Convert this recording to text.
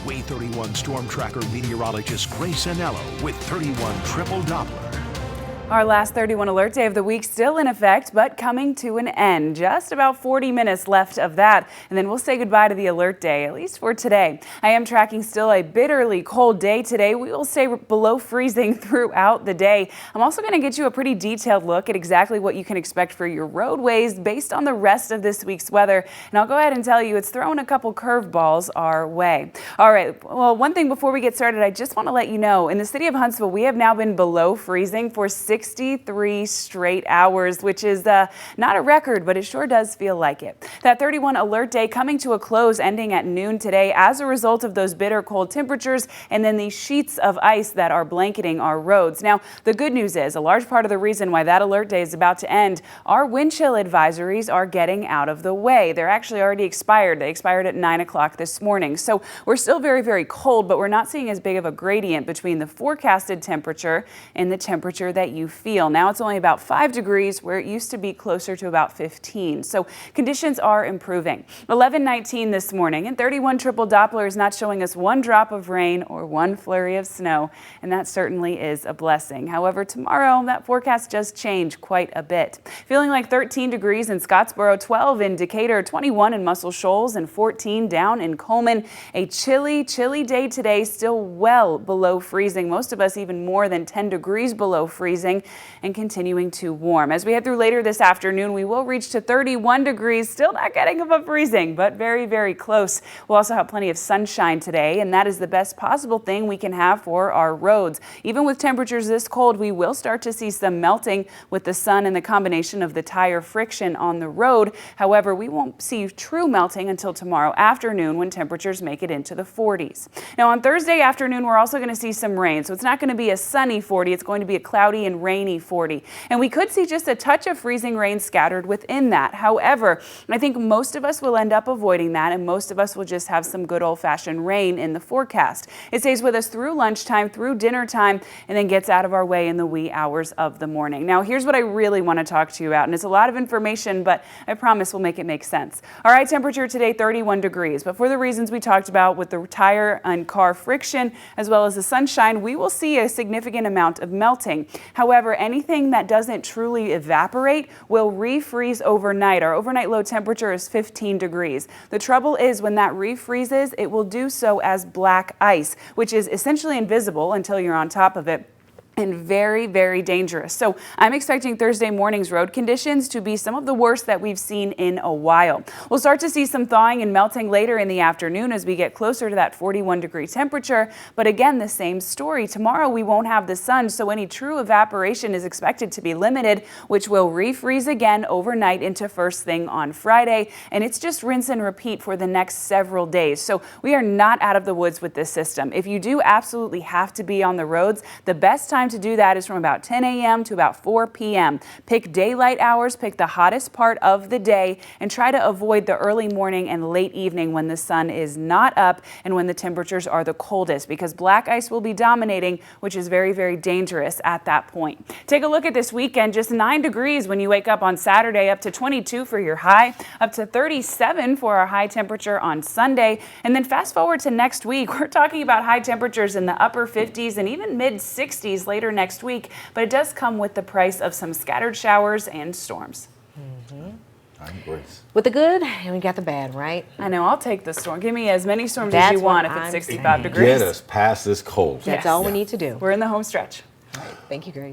Wave 31 Storm Tracker meteorologist Grace Anello with 31 Triple Doppler. Our last 31 alert day of the week still in effect, but coming to an end. Just about 40 minutes left of that, and then we'll say goodbye to the alert day, at least for today. I am tracking still a bitterly cold day today. We will stay below freezing throughout the day. I'm also going to get you a pretty detailed look at exactly what you can expect for your roadways based on the rest of this week's weather. And I'll go ahead and tell you it's throwing a couple curveballs our way. All right, well, one thing before we get started, I just want to let you know, in the city of Huntsville, we have now been below freezing for 63 straight hours, which is not a record, but it sure does feel like it. That 31 alert day coming to a close, ending at noon today as a result of those bitter cold temperatures and then these sheets of ice that are blanketing our roads. Now, the good news is a large part of the reason why that alert day is about to end, our wind chill advisories are getting out of the way. They're actually already expired. They expired at 9 o'clock this morning. So we're still very, very cold, but we're not seeing as big of a gradient between the forecasted temperature and the temperature that you feel. Now it's only about 5 degrees where it used to be closer to about 15. So conditions are improving. 11:19 this morning and 31 Triple Doppler is not showing us one drop of rain or one flurry of snow, and that certainly is a blessing. However, tomorrow that forecast does change quite a bit. Feeling like 13 degrees in Scottsboro, 12 in Decatur, 21 in Muscle Shoals, and 14 down in Coleman. A chilly, chilly day today, still well below freezing. Most of us even more than 10 degrees below freezing, and continuing to warm. As we head through later this afternoon, we will reach to 31 degrees, still not getting above freezing, but very, very close. We'll also have plenty of sunshine today, and that is the best possible thing we can have for our roads. Even with temperatures this cold, we will start to see some melting with the sun and the combination of the tire friction on the road. However, we won't see true melting until tomorrow afternoon when temperatures make it into the 40s. Now on Thursday afternoon, we're also going to see some rain, so it's not going to be a sunny 40, it's going to be a cloudy and rainy 40. And we could see just a touch of freezing rain scattered within that. However, I think most of us will end up avoiding that, and most of us will just have some good old-fashioned rain in the forecast. It stays with us through lunchtime, through dinner time, and then gets out of our way in the wee hours of the morning. Now, here's what I really want to talk to you about, and it's a lot of information, but I promise we'll make it make sense. All right, temperature today, 31 degrees, but for the reasons we talked about with the tire and car friction, as well as the sunshine, we will see a significant amount of melting. However, anything that doesn't truly evaporate will refreeze overnight. Our overnight low temperature is 15 degrees. The trouble is when that refreezes, it will do so as black ice, which is essentially invisible until you're on top of it, and very, very dangerous. So I'm expecting Thursday morning's road conditions to be some of the worst that we've seen in a while. We'll start to see some thawing and melting later in the afternoon as we get closer to that 41-degree temperature. But again, the same story. Tomorrow we won't have the sun, so any true evaporation is expected to be limited, which will refreeze again overnight into first thing on Friday. And it's just rinse and repeat for the next several days. So we are not out of the woods with this system. If you do absolutely have to be on the roads, the best time to do that is from about 10 a.m. to about 4 p.m. Pick daylight hours, pick the hottest part of the day, and try to avoid the early morning and late evening when the sun is not up and when the temperatures are the coldest, because black ice will be dominating, which is very, very dangerous at that point. Take a look at this weekend, just 9 degrees when you wake up on Saturday, up to 22 for your high, up to 37 for our high temperature on Sunday. And then fast forward to next week, we're talking about high temperatures in the upper 50s and even mid 60s later next week, but it does come with the price of some scattered showers and storms. I'm Grace. With the good, and we got the bad, right? I know, I'll take the storm. Give me as many storms as you want if it's 65 degrees. Get us past this cold. That's all we need to do. We're in the home stretch. Thank you, Grace.